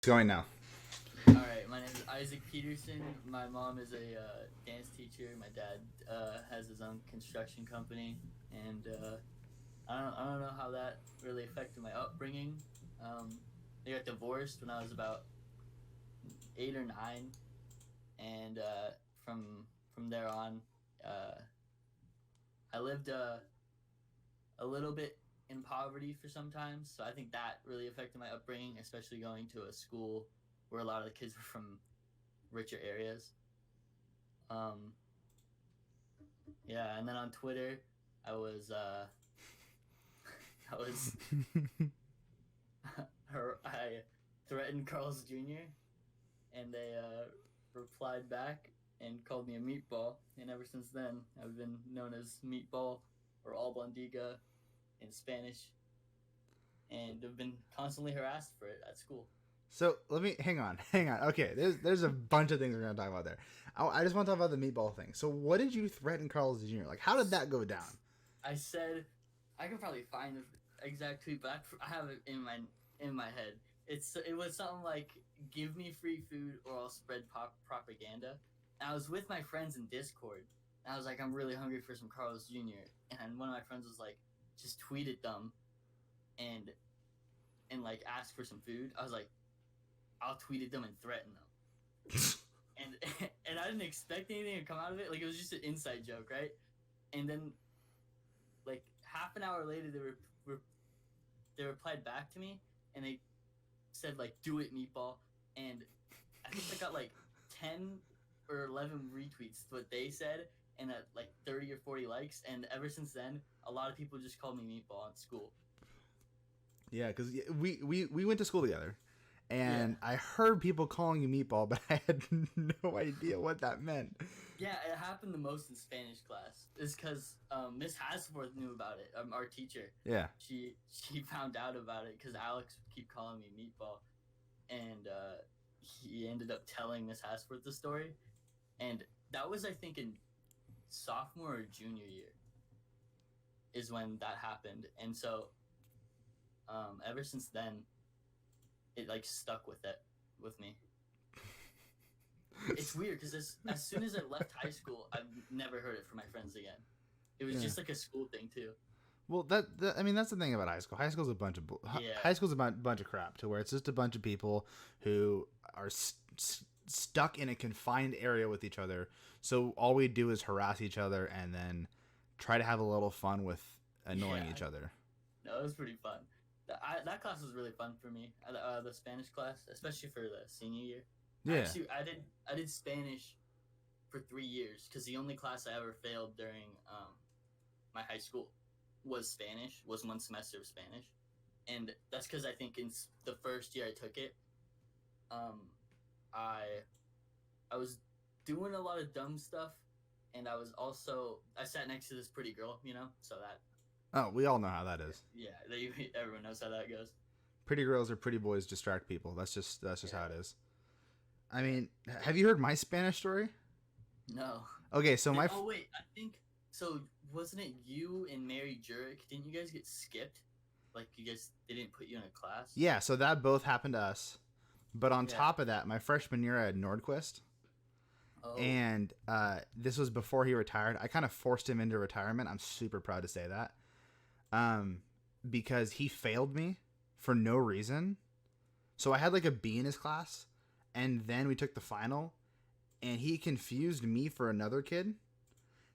It's going now. All right, my name is Isaac Peterson. My mom is a dance teacher. My dad has his own construction company, and I don't know how that really affected my upbringing. Um, they got divorced when I was about 8 or 9, and from there on, uh, I lived a little bit in poverty for some time. So I think that really affected my upbringing, especially going to a school where a lot of the kids were from richer areas. Um, yeah, and then on Twitter, I was I was I threatened Carl's Jr. and they replied back and called me a meatball, and ever since then I've been known as Meatball or Albondiga in Spanish, and have been constantly harassed for it at school. So let me hang on. Okay, there's a bunch of things we're gonna talk about there. I just want to talk about the meatball thing. So what did you threaten Carl's Jr.? Like, how did that go down? I said I can probably find the exact tweet, but I have it in my head. It was something like "Give me free food or I'll spread propaganda." And I was with my friends in Discord. And I was like, "I'm really hungry for some Carlos Jr." And one of my friends was like, "Just tweet at them and like ask for some food." I was like, "I'll tweet at them and threaten them." And and I didn't expect anything to come out of it. Like it was just an inside joke, right? And then like half an hour later, they replied back to me and they said like "Do it, meatball," and I think I got like 10 or 11 retweets to what they said, and like 30 or 40 likes. And ever since then, a lot of people just call me meatball at school. Yeah, because we went to school together, Yeah, and I heard people calling you meatball, but I had no idea what that meant. yeah, it happened the most in Spanish class. Is because Miss Hasworth knew about it. Our teacher, Yeah. she found out about it because Alex would keep calling me meatball, and he ended up telling Miss Hasworth the story, and that was I think in sophomore or junior year is when that happened, and so ever since then it like stuck with me. It's weird because as soon as I left high school, I've never heard it from my friends again. It was Yeah. just like a school thing too. Well, I mean, that's the thing about high school. High school's a bunch of Yeah, high school's a bunch of crap. To where it's just a bunch of people who are stuck in a confined area with each other. So all we do is harass each other and then try to have a little fun with annoying yeah. each other. No, it was pretty fun. That class was really fun for me. The Spanish class, especially for the senior year. Yeah. Actually, I did Spanish for 3 years because the only class I ever failed during my high school was Spanish. Was one semester of Spanish, and that's because I think in the first year I took it, um, I I was doing a lot of dumb stuff, and I sat next to this pretty girl, so that Oh, we all know how that is. yeah, everyone knows how that goes. Pretty girls or pretty boys distract people. That's just how Yeah. it is. I mean, have you heard my Spanish story? No. Okay, so Oh wait, I think so. Wasn't it you and Mary Jurek? Didn't you guys get skipped? Like they didn't put you in a class? yeah, so that both happened to us. But on Yeah. top of that, my freshman year I had Nordquist, Oh. and this was before he retired. I kind of forced him into retirement. I'm super proud to say that, um, because he failed me for no reason. So I had like a B in his class, and then we took the final, and he confused me for another kid.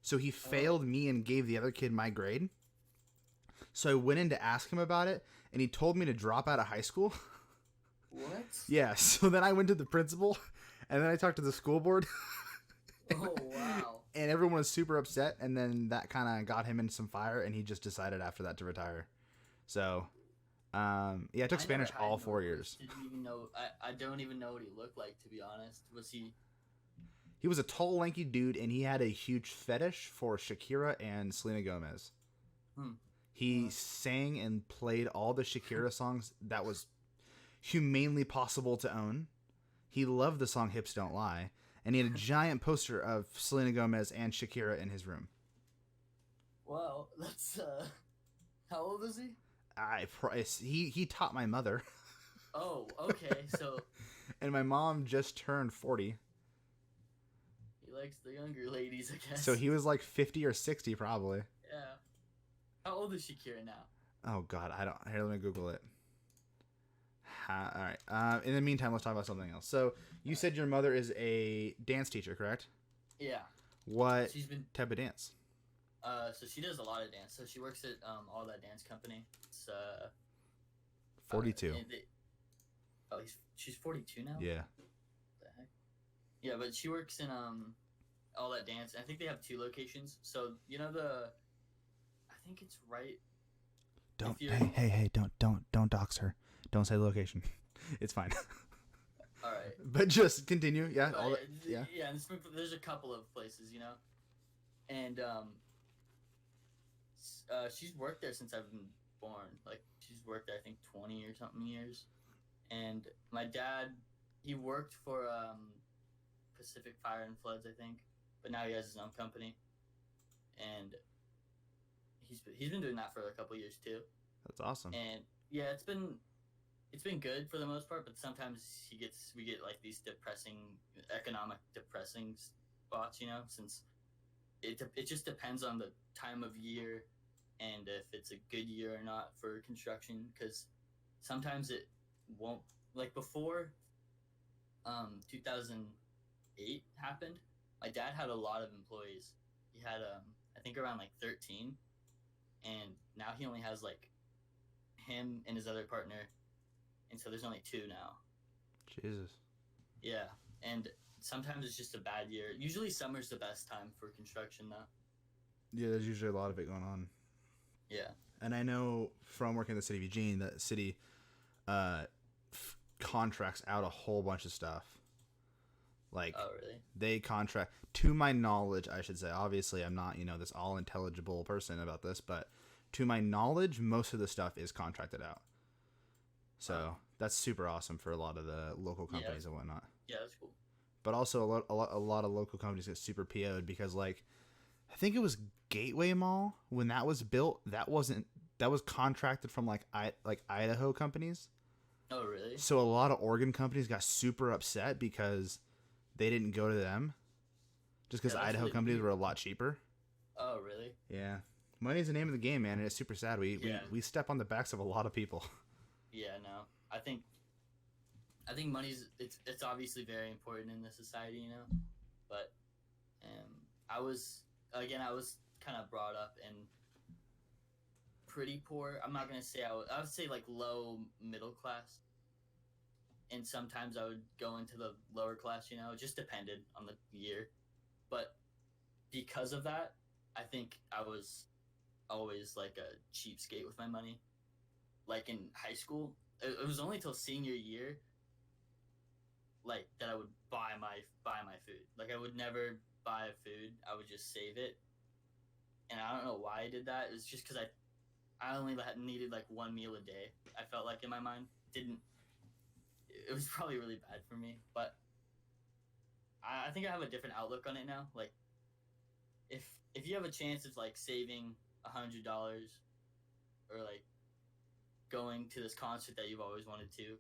So he Oh. failed me and gave the other kid my grade. So I went in to ask him about it, and he told me to drop out of high school. What? Yeah, so then I went to the principal, and then I talked to the school board, Oh wow. and everyone was super upset. And then that kind of got him in some fire, and he just decided after that to retire. So, yeah, I took I never Spanish had all four Norquist. years. Didn't even know. I don't even know what he looked like, to be honest. Was he? He was a tall, lanky dude, and he had a huge fetish for Shakira and Selena Gomez. Hmm. He sang and played all the Shakira songs that was humanely possible to own. He loved the song "Hips Don't Lie," and he had a giant poster of Selena Gomez and Shakira in his room. Wow. That's. How old is he? He taught my mother. Oh, okay. So And my mom just turned 40. he likes the younger ladies, I guess. So he was like 50 or 60 probably. Yeah. How old is Shakira now? Oh God, I don't. Here, let me Google it. All right. In the meantime, let's talk about something else. So you said your mother is a dance teacher, correct? Yeah. What She's been type of dance? so she does a lot of dance. So she works at all that dance company. It's 42. Oh, she's 42 now. Yeah. What the heck? Yeah, but she works in all that dance. I think they have 2 locations. So you know I think it's right. Don't. Hey! Don't dox her. Don't say the location. It's fine. All right. But just continue. Yeah. But, All that, yeah. Yeah. And there's a couple of places, you know, and she's worked there since I've been born. Like she's worked there, I think 20 or something years. And my dad, he worked for Pacific Fire and Floods, I think, but now he has his own company, and he's been doing that for a couple years too. That's awesome. And yeah, it's been good for the most part, but sometimes we get like these economic depressing spots, you know, since it just depends on the time of year and if it's a good year or not for construction, because sometimes it won't. Like before 2008 happened, my dad had a lot of employees. He had I think around like 13, and now he only has like him and his other partner, and so there's only 2 now. Jesus. Yeah, and sometimes it's just a bad year. Usually summer's the best time for construction though. Yeah, there's usually a lot of it going on. Yeah. And I know from working in the city of Eugene that city contracts out a whole bunch of stuff. Like, oh really? They contract, to my knowledge, I should say. Obviously, I'm not, this all intelligible person about this, but to my knowledge, most of the stuff is contracted out. So that's super awesome for a lot of the local companies and whatnot. Yeah, that's cool. But also a lot of local companies get super PO'd because, like, I think it was Gateway Mall when that was built. That was contracted from like Idaho companies. Oh really? So a lot of Oregon companies got super upset because they didn't go to them, just because Idaho really companies were a lot cheaper. Oh really? Yeah, money's the name of the game, man, and it's super sad. We step on the backs of a lot of people. Yeah, no, I think money's it's obviously very important in this society, you know, but I was kind of brought up in pretty poor. I'm not gonna say I would say like low middle class, and sometimes I would go into the lower class. You know, it just depended on the year, but because of that, I think I was always like a cheapskate with my money. Like in high school, it was only till senior year, like that I would buy my food. Like I would never buy food. I would just save it, and I don't know why I did that. It's just because I only needed like one meal a day. I felt like in my mind it was probably really bad for me, but I think I have a different outlook on it now. Like if you have a chance of like saving $100 or like going to this concert that you've always wanted to,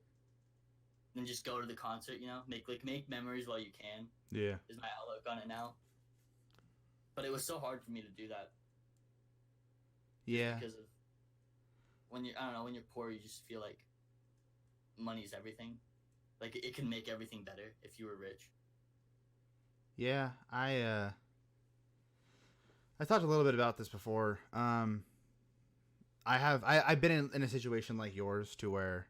then just go to the concert, you know, make memories while you can. Yeah, is my outlook on it now. But it was so hard for me to do that. Yeah, because of when you're poor, you just feel like money's everything. Like it can make everything better if you were rich. Yeah, I talked a little bit about this before. I've been in a situation like yours to where,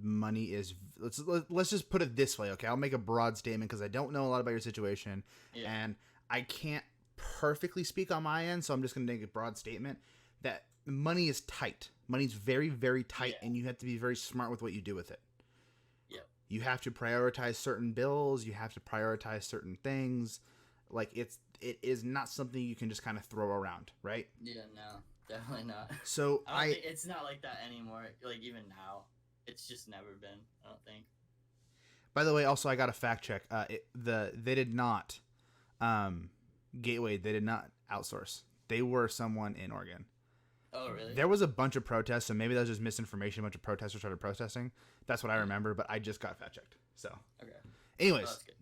money is, let's just put it this way. Okay. I'll make a broad statement because I don't know a lot about your situation and I can't perfectly speak on my end. So I'm just going to make a broad statement that money is tight. Money's very, very tight and you have to be very smart with what you do with it. Yeah. You have to prioritize certain bills. You have to prioritize certain things. Like it is not something you can just kind of throw around. Right. Yeah, no. Definitely not. So I don't think it's not like that anymore. Like even now, it's just never been. I don't think. By the way, also I got a fact check. They did not, Gateway. They did not outsource. They were someone in Oregon. Oh, really? There was a bunch of protests, so maybe that was just misinformation. A bunch of protesters started protesting. That's what I remember, but I just got fact checked. So, Okay. anyways, Oh, that's good.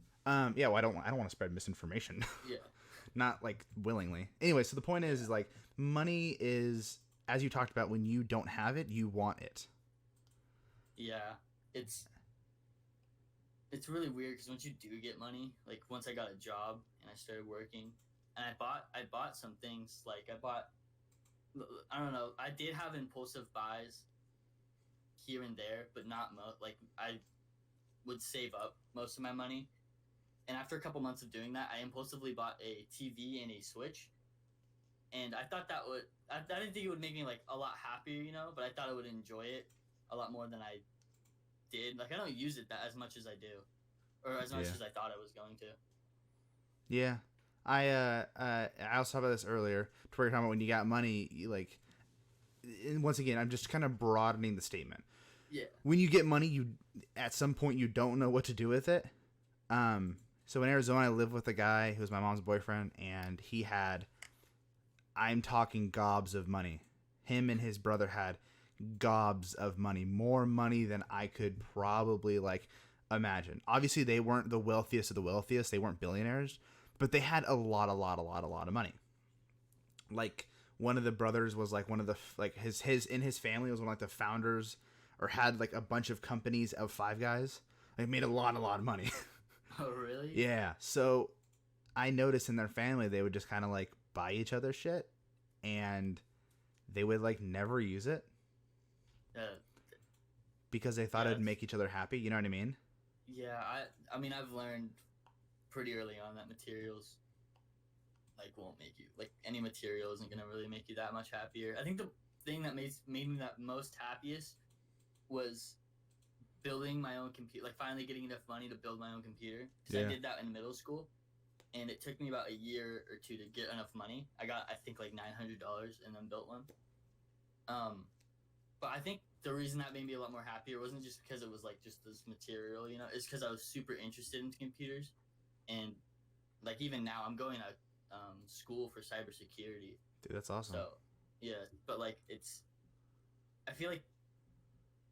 yeah, well, I don't want to spread misinformation, Yeah. not like willingly. Anyway, so the point is like money is, as you talked about, when you don't have it, you want it. Yeah. It's really weird because once you do get money, like once I got a job and I started working, and I bought some things. Like I don't know. I did have impulsive buys here and there, but not like I would save up most of my money. And after a couple months of doing that, I impulsively bought a TV and a Switch. And I thought that would I didn't think it would make me like a lot happier, but I thought I would enjoy it a lot more than I did. Like I don't use it that as much as I do, or as much as I thought I was going to. Yeah. I also talked about this earlier. To where you're talking about when you got money, you like. And once again, I'm just kind of broadening the statement. Yeah. When you get money, you at some point you don't know what to do with it. So in Arizona, I lived with a guy who was my mom's boyfriend, and he had, I'm talking gobs of money. Him and his brother had gobs of money, more money than I could probably like imagine. Obviously, they weren't the wealthiest of the wealthiest. They weren't billionaires, but they had a lot of money. Like one of the brothers was like one of the like his in his family was one of like the founders, or had like a bunch of companies of Five Guys. They made a lot of money. Oh, really? Yeah. So I noticed in their family they would just kind of like buy each other shit, and they would like never use it because they thought it'd make each other happy. You know what I mean? Yeah. I mean I've learned pretty early on that materials like won't make you like any material isn't gonna really make you that much happier. I think the thing that made me that most happiest was building my own computer, like finally getting enough money to build my own computer. Because I did that in middle school, and it took me about a year or two to get enough money. I got, I think, like $900 and then built one. But I think the reason that made me a lot more happier wasn't just because it was like just this material, it's because I was super interested in computers, and like even now I'm going to school for cybersecurity. Dude, that's awesome. So yeah, but like I feel like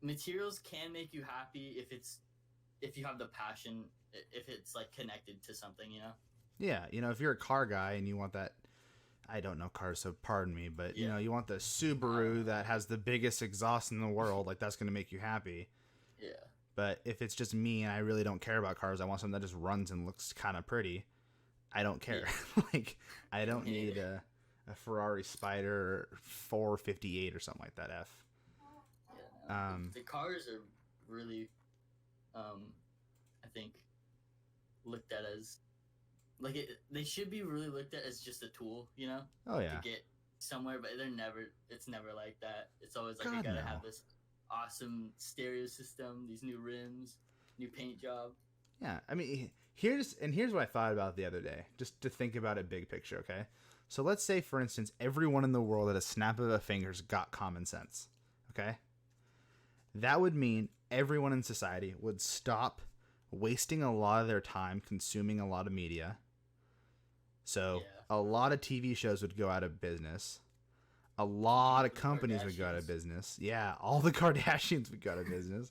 materials can make you happy if you have the passion, if it's like connected to something. Yeah, if you're a car guy and you want that, I don't know cars, so pardon me, but you want the Subaru that has the biggest exhaust in the world, like that's going to make you happy. Yeah. But if it's just me and I really don't care about cars, I want something that just runs and looks kind of pretty, I don't care. Yeah. Like I don't need a Ferrari Spider 458 or something like that. The cars are really, I think, looked at as like they should be really looked at as just a tool, Oh yeah. To get somewhere, but it's never like that. It's always like God, they gotta have this awesome stereo system, these new rims, new paint job. Yeah, I mean, here's what I thought about the other day, just to think about it big picture. Okay, so let's say, for instance, everyone in the world at a snap of a fingers got common sense. Okay. That would mean everyone in society would stop wasting a lot of their time consuming a lot of media. So a lot of TV shows would go out of business. A lot of companies would go out of business. Yeah, all the Kardashians would go out of business.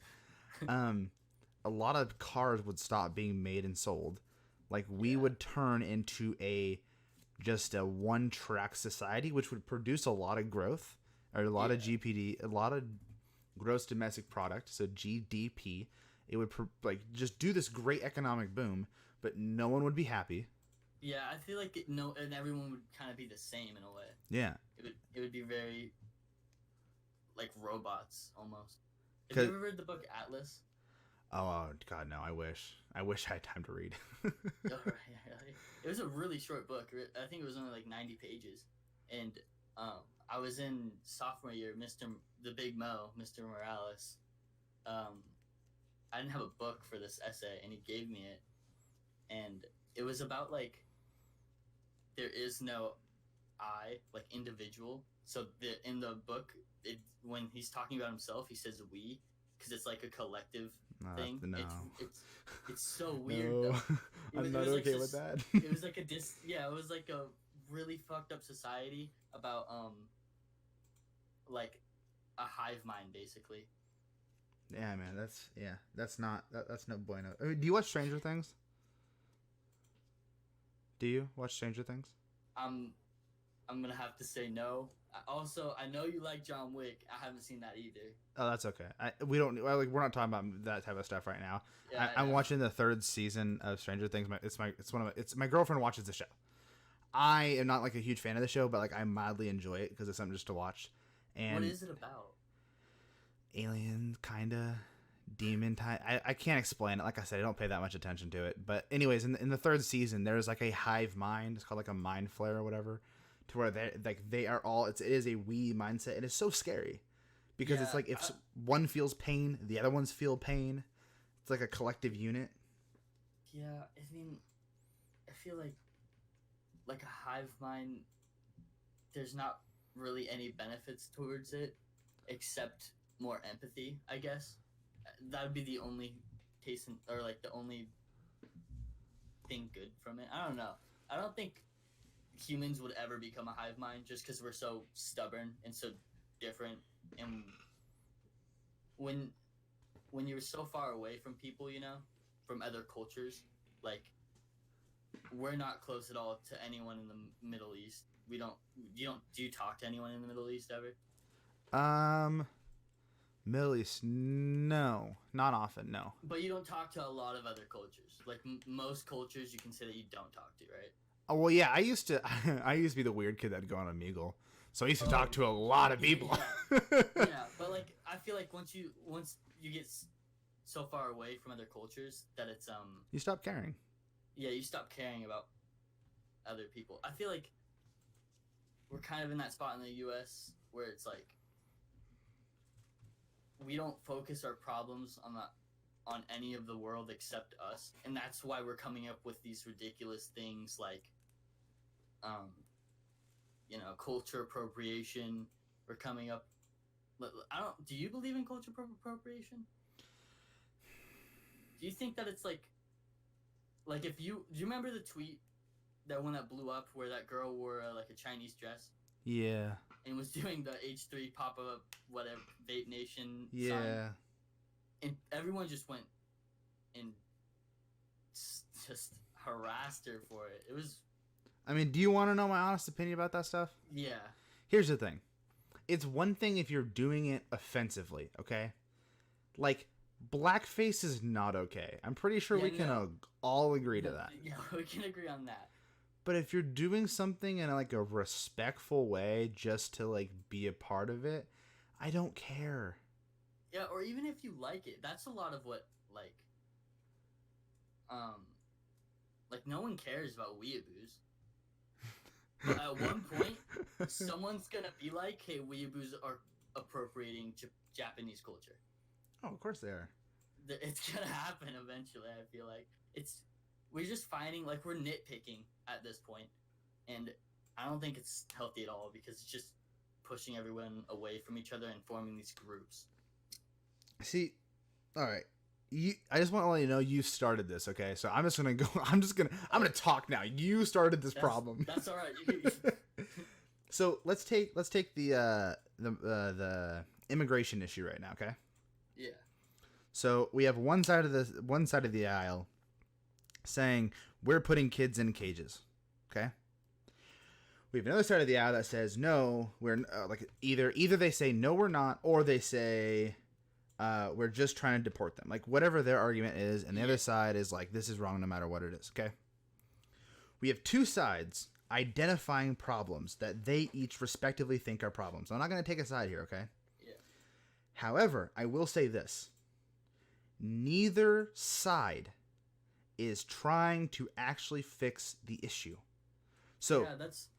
A lot of cars would stop being made and sold. Like we would turn into just a one-track society, which would produce a lot of growth, or a lot of GPD, a lot of gross domestic product, so GDP. It would just do this great economic boom, but no one would be happy. Yeah, I feel like and everyone would kind of be the same in a way. Yeah, it would be very like robots almost. Have you ever read the book Atlas? Oh God, no! I wish I had time to read. It was a really short book. I think it was only like 90 pages, and I was in sophomore year. The Big Mo, Mr. Morales. I didn't have a book for this essay, and he gave me it, and it was about like there is no I, like individual. So in the book, when he's talking about himself, he says we, because it's like a collective thing. No. It's so weird. No. Though. I'm not okay with that. It was like it was like a really fucked up society about like a hive mind, basically. Yeah, man. That's not that's no bueno. I mean, do you watch Stranger Things? Do you watch Stranger Things? I'm I'm gonna have to say no. Also, I know you like John Wick. I haven't seen that either. Oh, that's okay. We don't like. We're not talking about that type of stuff right now. Yeah, I I'm know. watching the third season of Stranger Things. It's my girlfriend watches the show. I am not like a huge fan of the show, but like I mildly enjoy it because it's something just to watch. And What is it about? alien kinda demon type. I can't explain it. Like I said, I don't pay that much attention to it. But anyways, in the third season, there's like a hive mind. It's called like a mind flare or whatever, to where they are all. It is a we mindset, and it's so scary because it's Yeah, like if one feels pain, the other ones feel pain. It's like a collective unit. yeah. I mean, I feel like a hive mind. There's not really any benefits towards it, except more empathy. I guess that would be the only taste or like the only thing good from it. I don't know. I don't think humans would ever become a hive mind just because we're so stubborn and so different. And when when you're so far away from people, from other cultures, like we're not close at all to anyone in the Middle East. We don't. You don't. Do you talk to anyone in the Middle East ever? Middle East, no, not often, no. But you don't talk to a lot of other cultures. Like most cultures, you can say that you don't talk to, right? Oh well, yeah. I used to, I used to be the weird kid that'd go on Omegle, so I used to Oh, talk to a lot of people. Yeah, but like I feel like once you get so far away from other cultures that it's You stop caring. yeah, you stop caring about other people. I feel like we're kind of in that spot in the U.S. where it's like we don't focus our problems on any of the world except us, and that's why we're coming up with these ridiculous things like um culture appropriation. We're coming up. I don't. Do you believe in culture appropriation? Do you think that it's like if you do you remember the tweet, that one that blew up where that girl wore like a Chinese dress Yeah. and was doing the H3 pop up whatever Vape Nation sign, Yeah. and everyone just went and just harassed her for it. It was I mean, do you want to know my honest opinion about that stuff? yeah. Here's the thing. It's one thing if you're doing it offensively, okay? Like, blackface is not okay. I'm pretty sure Yeah, we can no. all agree to that. Yeah, we can agree on that. But if you're doing something in like a respectful way just to like be a part of it, I don't care. Yeah, or even if you like it, that's a lot of what like no one cares about weeaboos. But at one point, someone's gonna be like, "Hey, weeaboos are appropriating Japanese culture." Oh, of course they are. It's gonna happen eventually. I feel like we're just finding like we're nitpicking at this point, and I don't think it's healthy at all because it's just pushing everyone away from each other and forming these groups. See, all right. I just want to let you know you started this, okay? So I'm just gonna go. I'm gonna talk now. You started this problem. That's all right. So let's take the immigration issue right now, okay? Yeah. So we have one side of the aisle saying we're putting kids in cages, okay? We have another side of the aisle that says no, we're like either they say no, we're not, or they say we're just trying to deport them, like whatever their argument is, and the other side is like this is wrong no matter what it is, okay? We have two sides identifying problems that they each respectively think are problems. I'm not going to take a side here, okay? Yeah. However, I will say this. Neither side is trying to actually fix the issue. So Yeah, that's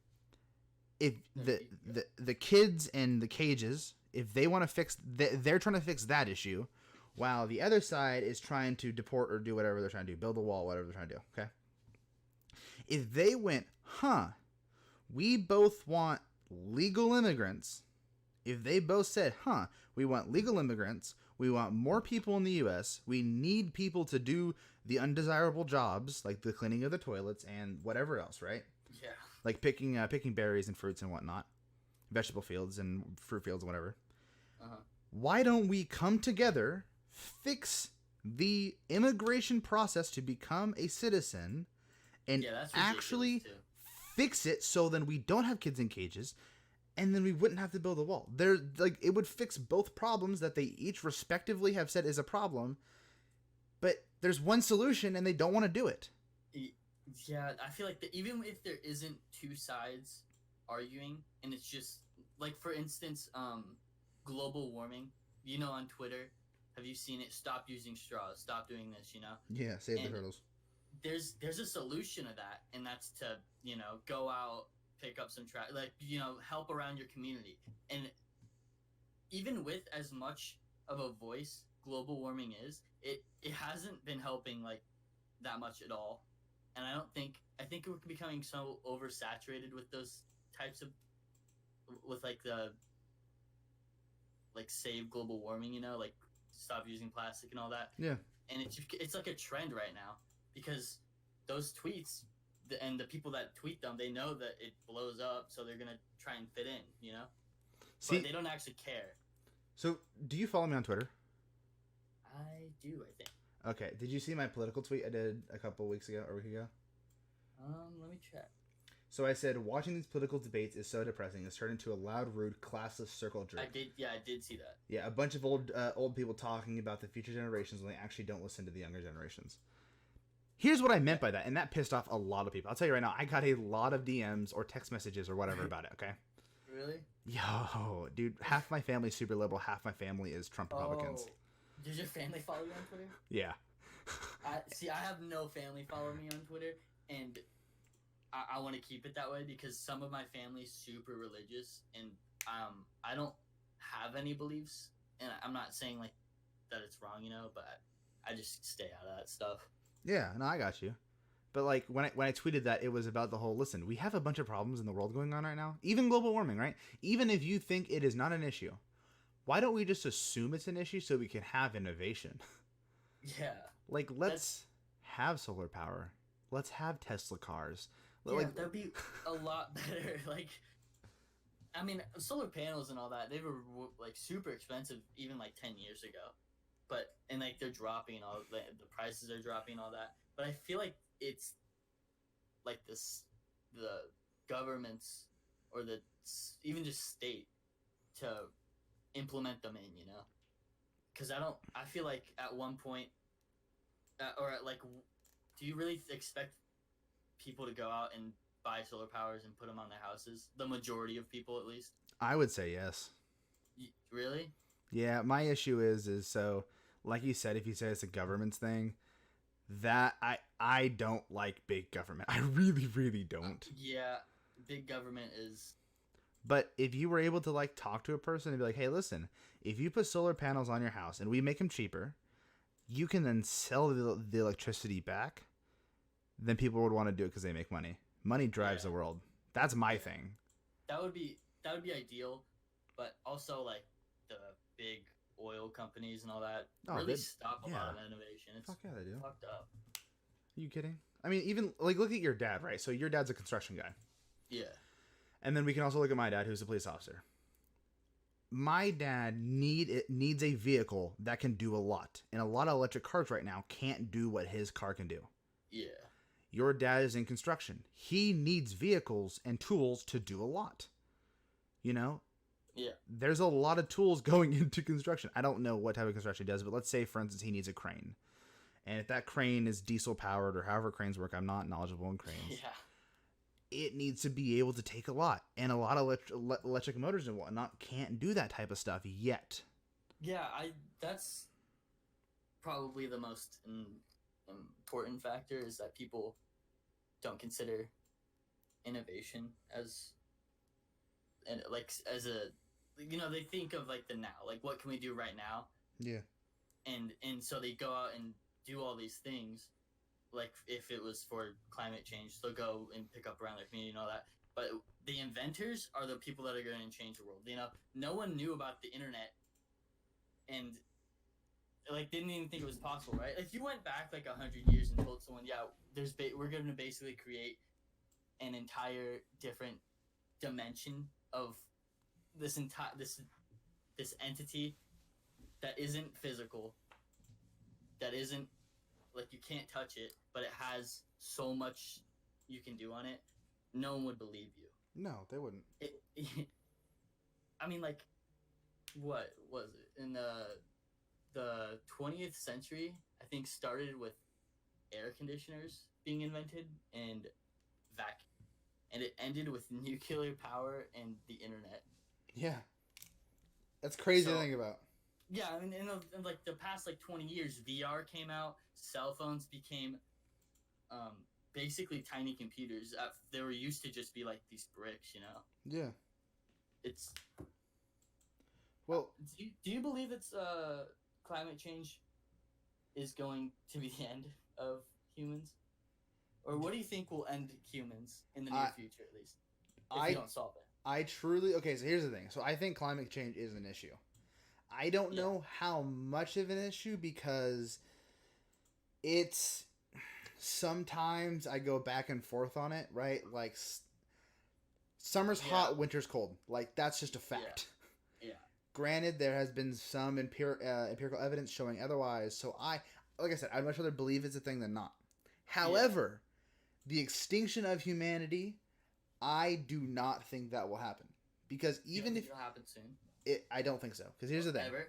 if the kids in the cages, if they want to fix, they're trying to fix that issue, while the other side is trying to deport or do whatever they're trying to do, build a wall, whatever they're trying to do. Okay. If they went, we both want legal immigrants. If they both said, we want legal immigrants, we want more people in the U.S., we need people to do the undesirable jobs, like the cleaning of the toilets and whatever else, right? yeah. Like picking berries and fruits and whatnot. vegetable fields and fruit fields and whatever. Uh-huh. Why don't we come together, fix the immigration process to become a citizen, and that's actually too. fix it so then we don't have kids in cages, and then we wouldn't have to build a wall. It would fix both problems that they each respectively have said is a problem, but there's one solution and they don't want to do it. Yeah, I feel like even if there isn't two sides arguing, and it's just like, for instance, global warming, on Twitter, have you seen it? Stop using straws, stop doing this, Yeah, save the turtles. There's a solution to that, and that's to go out, pick up some trash, help around your community. And even with as much of a voice global warming is, it hasn't been helping like that much at all. And I think we're becoming so oversaturated with those types of, with like the save global warming, like stop using plastic and all that. Yeah. And it's like a trend right now, because those tweets and the people that tweet them, they know that it blows up, so they're gonna try and fit in, See, but they don't actually care. So, do you follow me on Twitter? I do, I think. Okay. Did you see my political tweet I did a couple weeks ago or a week ago? Let me check. So I said, watching these political debates is so depressing. It's turned into a loud, rude, classless circle jerk. I did see that. Yeah, a bunch of old people talking about the future generations when they actually don't listen to the younger generations. Here's what I meant by that, and that pissed off a lot of people. I'll tell you right now, I got a lot of DMs or text messages or whatever about it, okay? Really? Yo, dude, half my family's super liberal, half my family is Trump Republicans. Oh. Does your family follow you on Twitter? Yeah. I have no family follow me on Twitter, and I want to keep it that way because some of my family's super religious, and I don't have any beliefs, and I'm not saying like that it's wrong, but I just stay out of that stuff. Yeah, no, I got you. But like when I tweeted that, it was about the whole, listen, we have a bunch of problems in the world going on right now, even global warming, right? Even if you think it is not an issue, why don't we just assume it's an issue so we can have innovation? Yeah. Like, let's have solar power. Let's have Tesla cars. Yeah, that'd be a lot better. Like, I mean, solar panels and all that, they were like super expensive even like 10 years ago. And like they're dropping, all the prices are dropping, all that. But I feel like it's like the governments or even just state to implement them in, because I feel like at one point, do you really expect people to go out and buy solar powers and put them on their houses? The majority of people, at least. I would say yes. Really? Yeah, my issue is so, like you said, if you say it's a government's thing, that I don't like big government. I really, really don't. Yeah, big government is. But if you were able to like talk to a person and be like, hey, listen, if you put solar panels on your house and we make them cheaper, you can then sell the electricity back, then people would want to do it because they make money. Money drives the world. That's my thing. That would be ideal, but also like the big oil companies and all that really stop a lot of innovation. It's fucked up. Are you kidding? I mean, even like look at your dad, right? So your dad's a construction guy. Yeah. And then we can also look at my dad, who's a police officer. My dad needs a vehicle that can do a lot. And a lot of electric cars right now can't do what his car can do. Yeah. Your dad is in construction. He needs vehicles and tools to do a lot. Yeah. There's a lot of tools going into construction. I don't know what type of construction he does, but let's say, for instance, he needs a crane. And if that crane is diesel powered or however cranes work, I'm not knowledgeable in cranes. Yeah. It needs to be able to take a lot. And a lot of electric motors and whatnot can't do that type of stuff yet. Yeah, that's probably the most important factor, is that people don't consider innovation as they think of like the now, like what can we do right now? Yeah. And so they go out and do all these things. Like if it was for climate change, they'll go and pick up around their community and all that. But the inventors are the people that are going to change the world. No one knew about the internet and like didn't even think it was possible, right? If you went back like 100 years and told someone, yeah, we're going to basically create an entire different dimension of this entire this entity that isn't physical, that isn't like you can't touch it, but it has so much you can do on it, no one would believe you. No, they wouldn't. I mean, like, what was it in the 20th century? I think started with air conditioners being invented and vacuum, and it ended with nuclear power and the internet. Yeah, that's crazy to think about. Yeah, I mean, in like the past 20 years, VR came out. Cell phones became basically tiny computers. They were used to just be like these bricks, you know. Yeah. It's well. Do you believe it's climate change is going to be the end of humans, or what do you think will end humans in the near future, at least, if you don't solve it? I truly okay. So here's the thing. So I think climate change is an issue. I don't know how much of an issue because it's sometimes I go back and forth on it, right? Like summer's hot, winter's cold. Like that's just a fact. Yeah. Granted, there has been some empirical evidence showing otherwise. So like I said, I'd much rather believe it's a thing than not. However, the extinction of humanity, I do not think that will happen because even if it'll happen soon. I don't think so. Because here's the thing. Ever?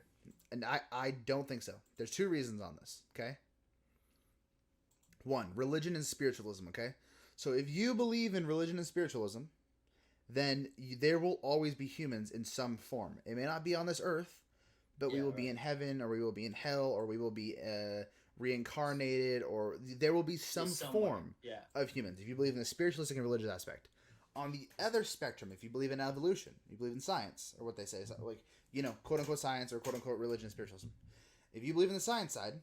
And I don't think so. There's two reasons on this, okay? One, religion and spiritualism, okay? So if you believe in religion and spiritualism, then there will always be humans in some form. It may not be on this earth, but we will be in heaven, or we will be in hell, or we will be reincarnated, or there will be some form of humans if you believe in the spiritualistic and religious aspect. On the other spectrum, if you believe in evolution, you believe in science, or what they say is like, quote-unquote science or quote-unquote religion and spiritualism. If you believe in the science side,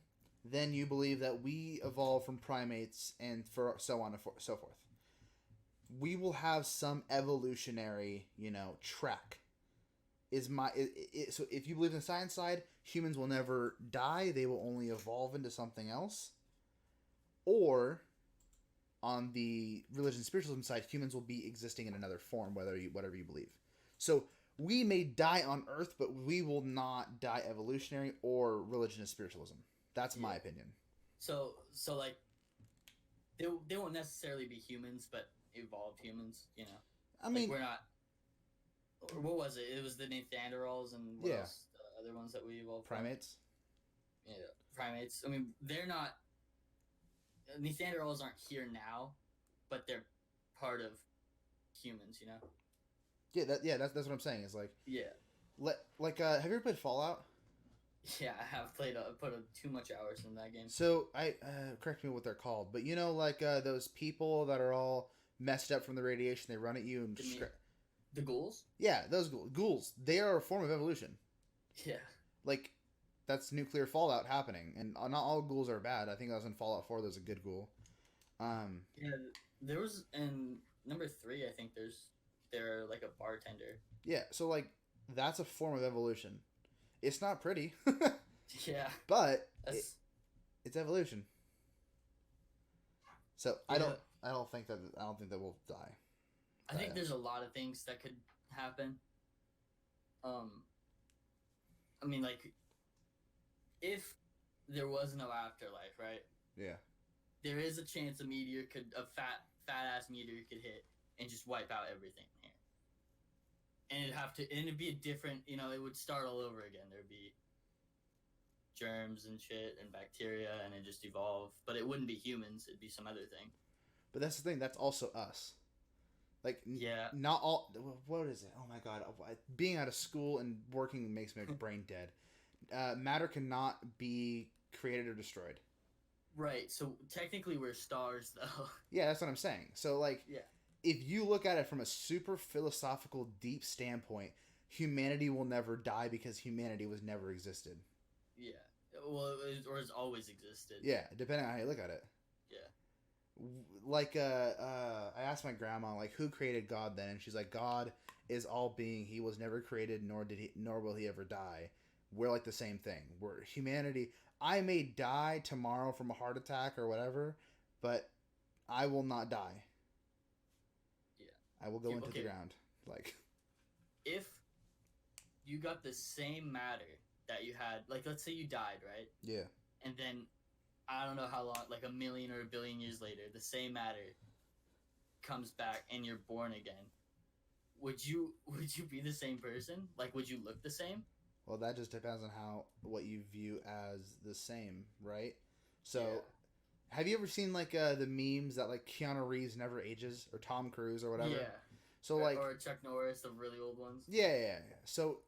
then you believe that we evolved from primates and for so on and so forth. We will have some evolutionary, track. So if you believe in the science side, humans will never die. They will only evolve into something else. Or on the religion and spiritualism side, humans will be existing in another form, whatever you believe. So we may die on Earth, but we will not die evolutionary or religion and spiritualism. That's my opinion. So like, they won't necessarily be humans, but evolved humans. I mean, we're not. What was it? It was the Neanderthals and what else? The other ones that we evolved from? Primates. Yeah, primates. I mean, they're not. Neanderthals aren't here now, but they're part of humans, Yeah, that's what I'm saying. It's like have you ever played Fallout? Yeah, I have put too much hours in that game. So correct me what they're called, but those people that are all messed up from the radiation, they run at you and the ghouls. Yeah, those ghouls. They are a form of evolution. Yeah. Like. That's nuclear fallout happening, and not all ghouls are bad. I think that was in Fallout 4. There's a good ghoul. Yeah, there was in number 3. I think they're like a bartender. Yeah, so that's a form of evolution. It's not pretty. Yeah, but it's evolution. So I don't think that we'll die. I think there's a lot of things that could happen. I mean, if there was no afterlife, right? Yeah. There is a chance a fat ass meteor could hit and just wipe out everything here. And it'd be a different, it would start all over again. There'd be germs and shit and bacteria, and it just evolve. But it wouldn't be humans. It'd be some other thing. But that's the thing. That's also us. Not all. What is it? Oh my god! Being out of school and working makes my brain dead. Matter cannot be created or destroyed. Right. So technically, we're stars, though. Yeah, that's what I'm saying. So if you look at it from a super philosophical, deep standpoint, humanity will never die because humanity was never existed. Yeah. Well, or has always existed. Yeah, depending on how you look at it. Yeah. I asked my grandma, who created God then? And she's like, God is all being. He was never created, nor will he ever die. We're the same thing. We're humanity. I may die tomorrow from a heart attack or whatever, but I will not die. Yeah. I will go into the ground. If you got the same matter that you had, like let's say you died, right? Yeah. And then I don't know how long, like a million or a billion years later, the same matter comes back and you're born again. Would you be the same person? Like, would you look the same? Well, that just depends on what you view as the same, right? So, Yeah. have you ever seen like the memes that like Keanu Reeves never ages or Tom Cruise or whatever? Yeah. So like, or Chuck Norris, the really old ones. yeah. So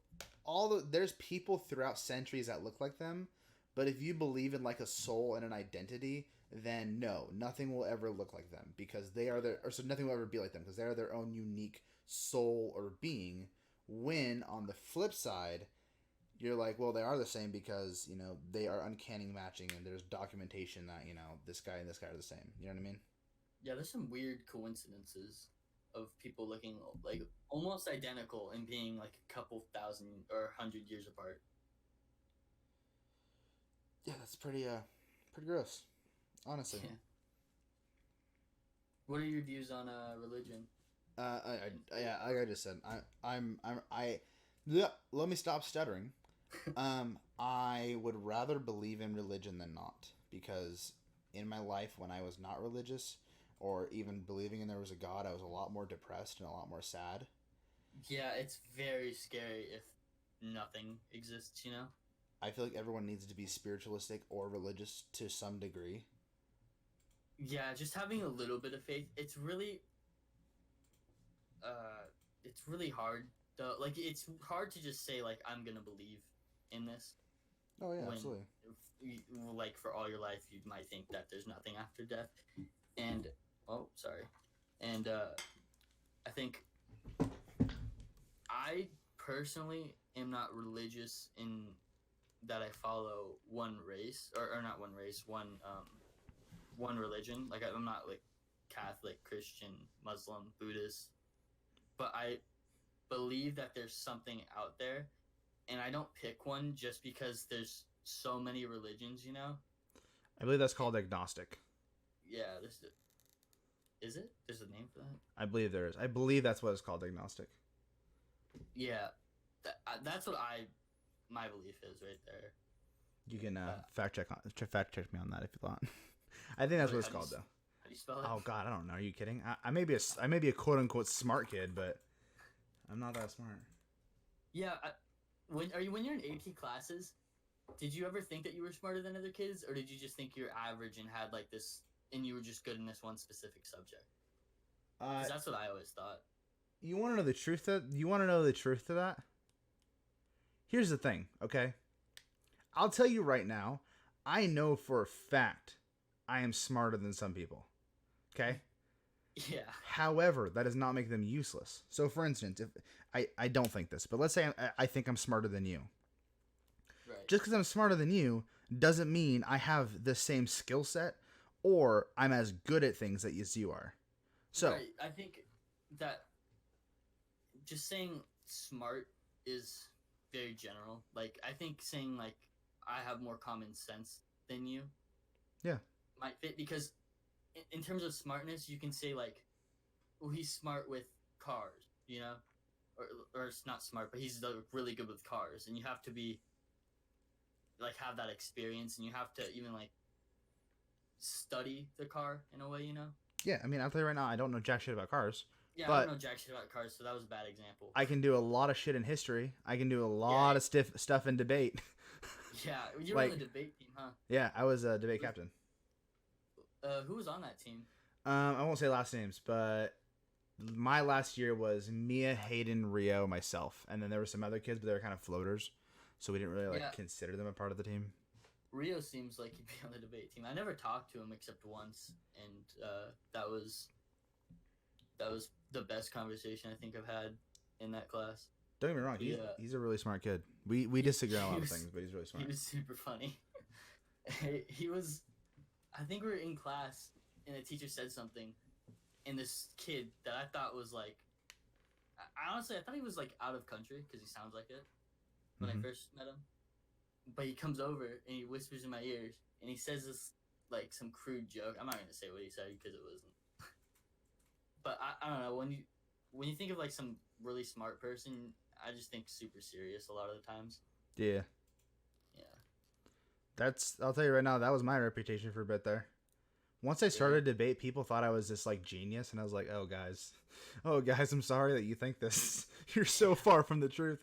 there's people throughout centuries that look like them, but if you believe in like a soul and an identity, then no, nothing will ever look like them because they are nothing will ever be like them because they are their own unique soul or being. When on the flip side, you're like, well, they are the same because they are uncanny matching and there's documentation that this guy and this guy are the same. You know what I mean? Yeah, there's some weird coincidences of people looking like almost identical and being like a couple thousand or 100 years apart. Yeah, that's pretty gross, honestly. Yeah. What are your views on religion? Yeah, like I just said, yeah, let me stop stuttering. I would rather believe in religion than not, because in my life when I was not religious or even believing in there was a God, I was a lot more depressed and a lot more sad. Yeah, it's very scary if nothing exists, I feel like everyone needs to be spiritualistic or religious to some degree. Yeah, just having a little bit of faith, it's really hard. Like, it's hard to just say, like, I'm gonna believe in this. Oh yeah, absolutely. Like, for all your life, you might think that there's nothing after death. And, oh, sorry. And, I think I personally am not religious in that I follow one race, or not one race, one religion. Like, I'm not, like, Catholic, Christian, Muslim, Buddhist. But I believe that there's something out there, and I don't pick one just because there's so many religions, I believe that's called agnostic. Yeah, is it? There's a name for that? I believe there is. I believe that's what it's called, agnostic. Yeah, that's what my belief is right there. You can fact check me on that if you want. I think that's what it's called, though. How do you spell it? Oh God, I don't know. Are you kidding? I may be a quote unquote smart kid, but I'm not that smart. Yeah, when you're in AP classes, did you ever think that you were smarter than other kids, or did you just think you're average and had like this, and you were just good in this one specific subject? Because that's what I always thought. You want to know the truth? You want to know the truth to that? Here's the thing, okay? I'll tell you right now. I know for a fact I am smarter than some people. Okay? Yeah. However, that does not make them useless. So, for instance, if I don't think this, but let's say I think I'm smarter than you. Right. Just because I'm smarter than you doesn't mean I have the same skill set or I'm as good at things as you are. So, right. I think that just saying smart is very general. Like, I think saying, like, I have more common sense than you. Yeah. Might fit, because in terms of smartness, you can say, like, well, he's smart with cars, or it's not smart, but he's really good with cars, and you have to be, like, have that experience, and you have to even, like, study the car in a way, Yeah, I mean, I'll tell you right now, I don't know jack shit about cars. Yeah, but I don't know jack shit about cars, so that was a bad example. I can do a lot of shit in history. I can do a lot of stuff in debate. Yeah, you were on the debate team, huh? Yeah, I was a debate captain. Who was on that team? I won't say last names, but my last year was Mia, Hayden, Rio, myself, and then there were some other kids, but they were kind of floaters, so we didn't really consider them a part of the team. Rio seems like he'd be on the debate team. I never talked to him except once, and that was the best conversation I think I've had in that class. Don't get me wrong, he's a really smart kid. We disagree on a lot of things, but he's really smart. He was super funny. He was. I think we were in class, and the teacher said something, and this kid that I thought was like, honestly, I thought he was like out of country because he sounds like it when I first met him. But he comes over and he whispers in my ears, and he says this like some crude joke. I'm not gonna say what he said because it wasn't. But I don't know, when you think of like some really smart person, I just think super serious a lot of the times. Yeah. Yeah. I'll tell you right now, that was my reputation for a bit there. Once I started a debate, people thought I was this like genius, and I was like, oh guys, I'm sorry that you think this. You're so far from the truth.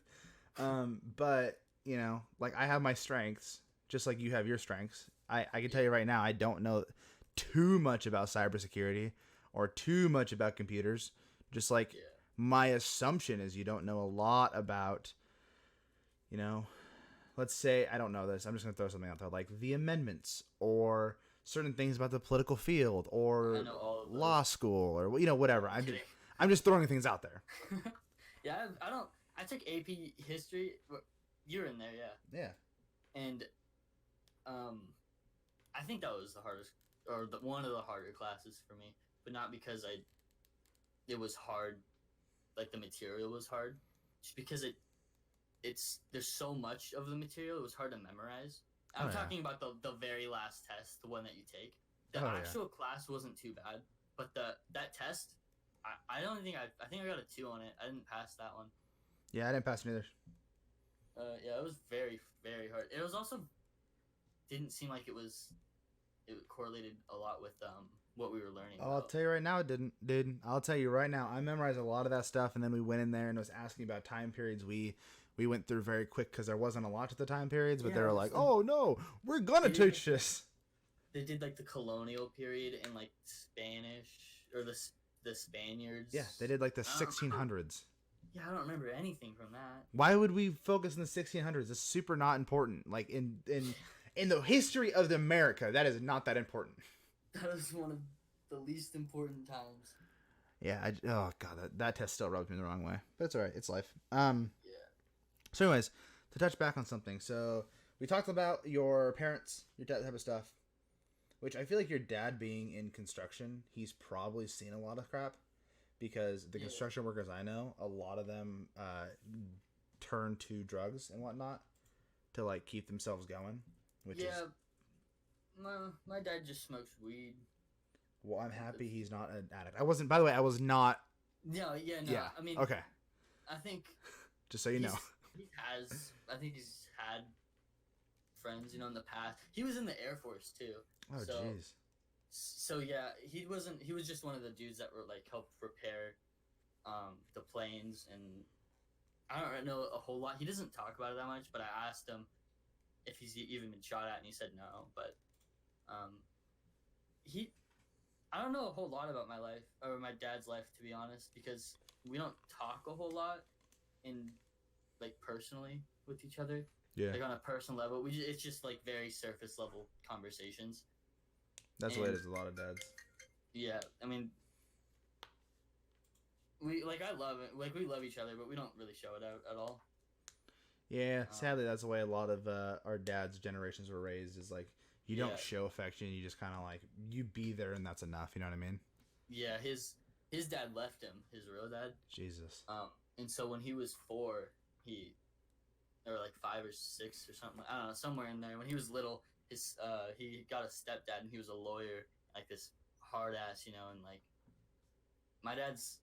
But you know, like I have my strengths, just like you have your strengths. I can tell you right now, I don't know too much about cybersecurity or too much about computers. Just like my assumption is you don't know a lot about, you know, let's say I don't know this. I'm just gonna throw something out there, like the amendments or certain things about the political field or law school or whatever. I'm just throwing things out there. Yeah, I took AP history. You're in there, yeah. Yeah. And I think that was the hardest, or one of the harder classes for me, but not because it was hard, like the material was hard, just because there's so much of the material, it was hard to memorize. I'm talking about the very last test, the one that you take. The actual class wasn't too bad, but that test, I don't think I think I got a 2 on it. I didn't pass that one. Yeah, I didn't pass it either. Yeah, it was very, very hard. It was also didn't seem like it correlated a lot with what we were learning. Oh, I'll tell you right now, it didn't, dude. I'll tell you right now, I memorized a lot of that stuff, and then we went in there and it was asking about time periods. We went through very quick because there wasn't a lot to the time periods, but they were like, "Oh no, we're gonna teach this." They did like the colonial period and like Spanish or the Spaniards. Yeah, they did like the 1600s. Yeah, I don't remember anything from that. Why would we focus on the 1600s? It's super not important. Like in the history of America, that is not that important. That is one of the least important times. Yeah. Oh god, that test still rubbed me the wrong way, but it's all right. It's life. Yeah. So, anyways, to touch back on something, so we talked about your parents, your dad type of stuff, which I feel like your dad being in construction, he's probably seen a lot of crap. Because the construction workers I know, a lot of them turn to drugs and whatnot to like keep themselves going. My dad just smokes weed. Well, I'm happy he's not an addict. I wasn't. By the way, I was not. No. Yeah. I mean, okay. I think. Just so you know, I think he's had friends, in the past. He was in the Air Force too. Oh, jeez. So yeah, he was just one of the dudes that were like helped repair the planes, and I don't know a whole lot. He doesn't talk about it that much, but I asked him if he's even been shot at, and he said no. But I don't know a whole lot about my life or my dad's life, to be honest, because we don't talk a whole lot like personally with each other. Yeah. Like on a personal level, it's just like very surface level conversations. That's the way it is with a lot of dads. Yeah, I mean, I love it. Like, we love each other, but we don't really show it out at all. Yeah, sadly, that's the way a lot of our dad's generations were raised. Is like you don't show affection. You just kind of like you be there, and that's enough. You know what I mean? Yeah, his dad left him. His real dad. Jesus. And so when he was 4, or like 5 or 6 or something. I don't know, somewhere in there. When he was little. He got a stepdad, and he was a lawyer, like this hard ass, and like my dad's.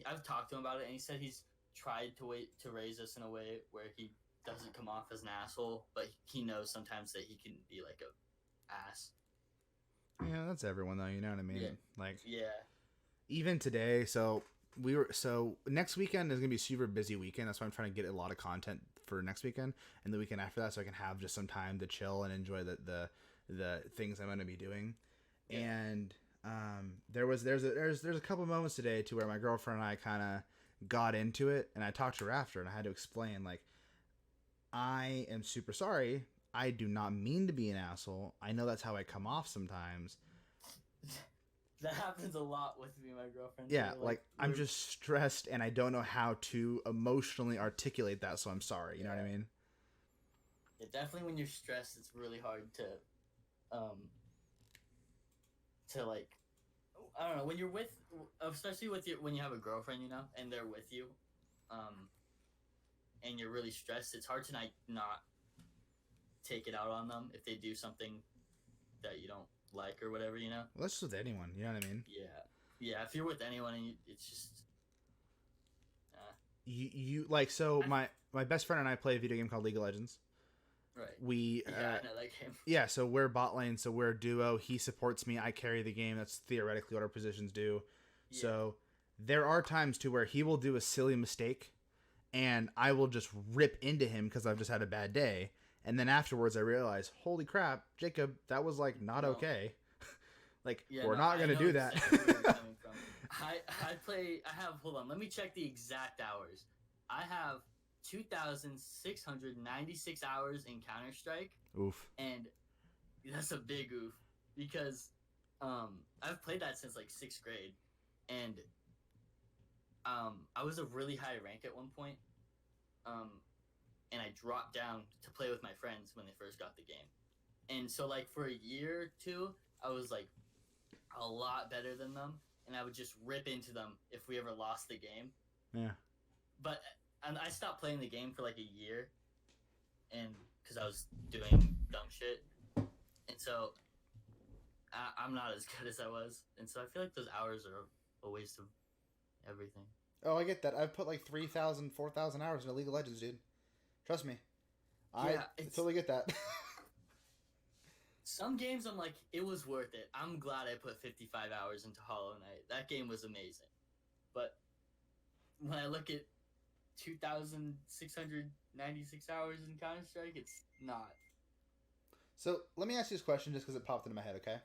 I've talked to him about it, and he said he's tried to raise us in a way where he doesn't come off as an asshole, but he knows sometimes that he can be like a ass. Yeah, that's everyone though. You know what I mean? Yeah. Like even today. So next weekend is gonna be a super busy weekend. That's why I'm trying to get a lot of content for next weekend and the weekend after that, so I can have just some time to chill and enjoy the things I'm going to be doing. Yeah. And there's a couple moments today to where my girlfriend and I kind of got into it, and I talked to her after, and I had to explain, like, I am super sorry. I do not mean to be an asshole. I know that's how I come off sometimes. That happens a lot with me and my girlfriend. Yeah, like I'm just stressed and I don't know how to emotionally articulate that, so I'm sorry. You know what I mean? Yeah, definitely when you're stressed, it's really hard to like, I don't know, when you're with, especially when you have a girlfriend, and they're with you, and you're really stressed, it's hard to not take it out on them if they do something that you don't like or whatever, Well, that's just with anyone, you know what I mean? Yeah, if you're with anyone and it's just you like so my best friend and I play a video game called League of Legends. Right. We I know that game. Yeah, so we're bot lane, so we're a duo. He supports me, I carry the game. That's theoretically what our positions do. Yeah. So there are times to where he will do a silly mistake and I will just rip into him because I've just had a bad day. And then afterwards I realize, holy crap, Jacob, that was like not okay. Like, we're not going to do that. Exactly where you're coming from. I have, hold on, let me check the exact hours. I have 2,696 hours in Counter-Strike. Oof. And that's a big oof because I've played that since like 6th grade. And I was a really high rank at one point. And I dropped down to play with my friends when they first got the game. And so like for a year or two, I was like a lot better than them, and I would just rip into them if we ever lost the game. Yeah. But I stopped playing the game for like a year, and because I was doing dumb shit, and so I'm not as good as I was, and so I feel like those hours are a waste of everything. Oh, I get that. I've put like 3,000, 4,000 hours into League of Legends, dude. Trust me. I totally get that. Some games I'm like, it was worth it. I'm glad I put 55 hours into Hollow Knight. That game was amazing. But when I look at 2,696 hours in Counter-Strike, it's not. So let me ask you this question just because it popped into my head, okay?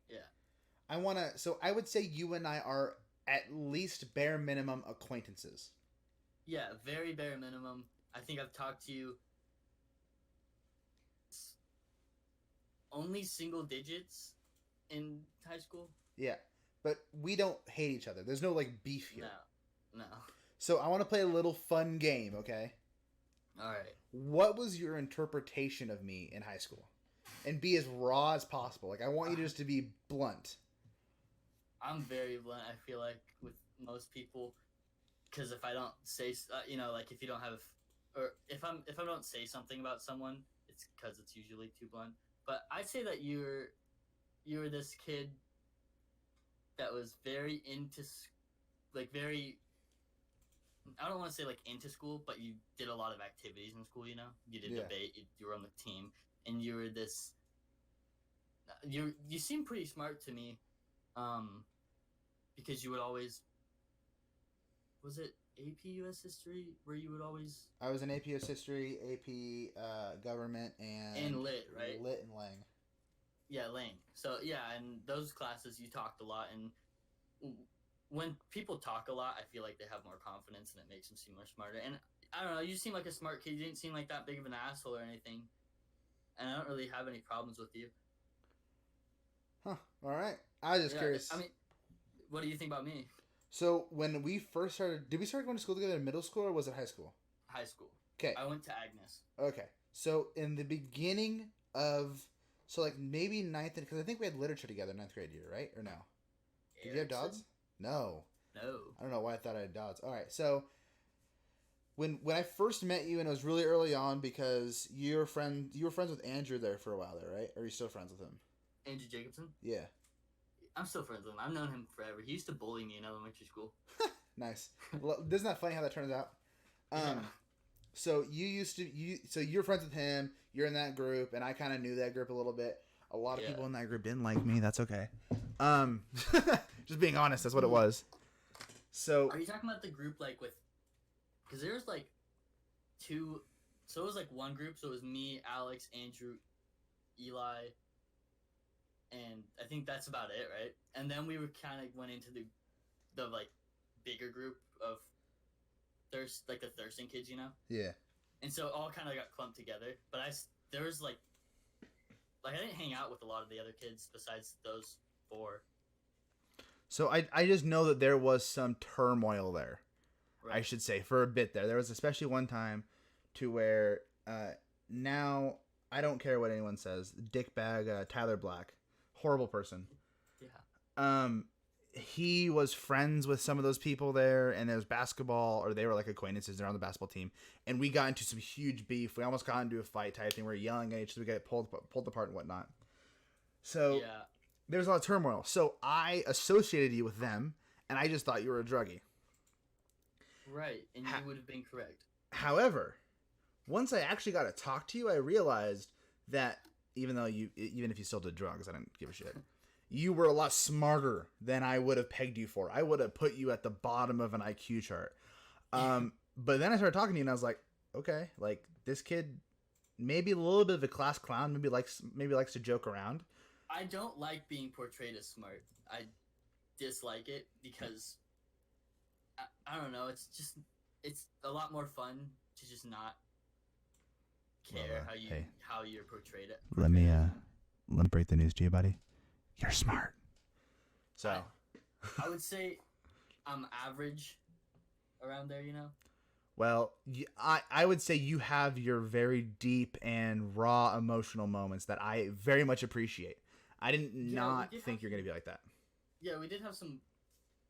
Yeah. So I would say you and I are at least bare minimum acquaintances. Yeah, very bare minimum. I think I've talked to you only single digits in high school. Yeah, but we don't hate each other. There's no like beef here. No. So I want to play a little fun game, okay? All right. What was your interpretation of me in high school? And be as raw as possible. Like I want you to just to be blunt. I'm very blunt. I feel like with most people, because if I don't say, like if you don't have, or if I don't say something about someone, it's because it's usually too blunt. But I'd say that you were this kid that was very into, like very. I don't want to say like into school, but you did a lot of activities in school. You know, you did debate. You were on the team, and you were this. You seem pretty smart to me, because you would always. Was it AP US History where you would always? I was in AP US History, AP Government, and Lit, right? Lit and Lang. Yeah, Lang. So yeah, in those classes you talked a lot, and when people talk a lot, I feel like they have more confidence, and it makes them seem more smarter. And I don't know, you seem like a smart kid. You didn't seem like that big of an asshole or anything, and I don't really have any problems with you. Huh. All right. I was just curious. I mean, what do you think about me? So when we first started, did we start going to school together in middle school or was it high school? High school. Okay. I went to Agnes. Okay. So in the beginning of, so like maybe ninth, because I think we had literature together in ninth grade year, right? Or no? Did you have Dodds? No. No. I don't know why I thought I had Dodds. All right. So when I first met you, and it was really early on because you were friends with Andrew there for a while there, right? Or are you still friends with him? Andrew Jacobson? Yeah. I'm still friends with him. I've known him forever. He used to bully me in elementary school. Nice. Well, isn't that funny how that turns out? Yeah. So so you're friends with him. You're in that group, and I kind of knew that group a little bit. A lot of people in that group didn't like me. That's okay. Just being honest, that's what it was. So are you talking about the group like with? Because there's like two. So it was like one group. So it was me, Alex, Andrew, Eli. And I think that's about it, right? And then we were kind of went into the like bigger group of the Thurston kids, you know? Yeah. And so all kind of got clumped together. But there was like I didn't hang out with a lot of the other kids besides those four. So I just know that there was some turmoil there. Right. I should say for a bit there. There was especially one time to where now I don't care what anyone says. Dickbag Tyler Black. Horrible person. Yeah. He was friends with some of those people there, and there was basketball, or they were like acquaintances. They're on the basketball team, and we got into some huge beef. We almost got into a fight type thing. We were yelling at each other. We got pulled apart and whatnot. So there was a lot of turmoil. So I associated you with them, and I just thought you were a druggie. Right, and you would have been correct. However, once I actually got to talk to you, I realized that even if you still did drugs, I didn't give a shit. You were a lot smarter than I would have pegged you for. I would have put you at the bottom of an IQ chart. But then I started talking to you, and I was like, okay, like this kid, maybe a little bit of a class clown, maybe likes to joke around. I don't like being portrayed as smart. I dislike it because I don't know. It's a lot more fun to just not care how you're portrayed. Let me break the news to you, buddy. You're smart. So I would say I'm average around there, you know? Well, I would say you have your very deep and raw emotional moments that I very much appreciate. I did not think you're going to be like that. Yeah, we did have some...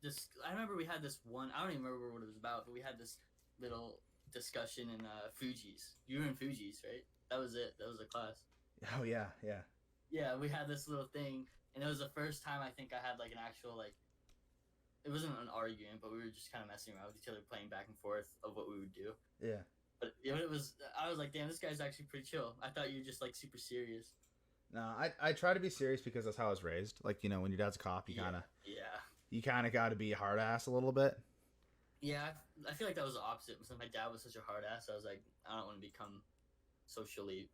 I remember we had this one... I don't even remember what it was about, but we had this little discussion in Fuji's. You were in Fuji's, right? That was it. That was the class. Oh, yeah. Yeah, we had this little thing, and it was the first time I think I had, like, an actual, like... It wasn't an argument, but we were just kind of messing around with each other, playing back and forth of what we would do. Yeah. But it was... I was like, damn, this guy's actually pretty chill. I thought you were just, like, super serious. No, I try to be serious because that's how I was raised. Like, you know, when your dad's a cop, you kind of... Yeah. You kind of got to be a hard ass a little bit. Yeah, I feel like that was the opposite. Since my dad was such a hard ass, I was like, I don't want to become socially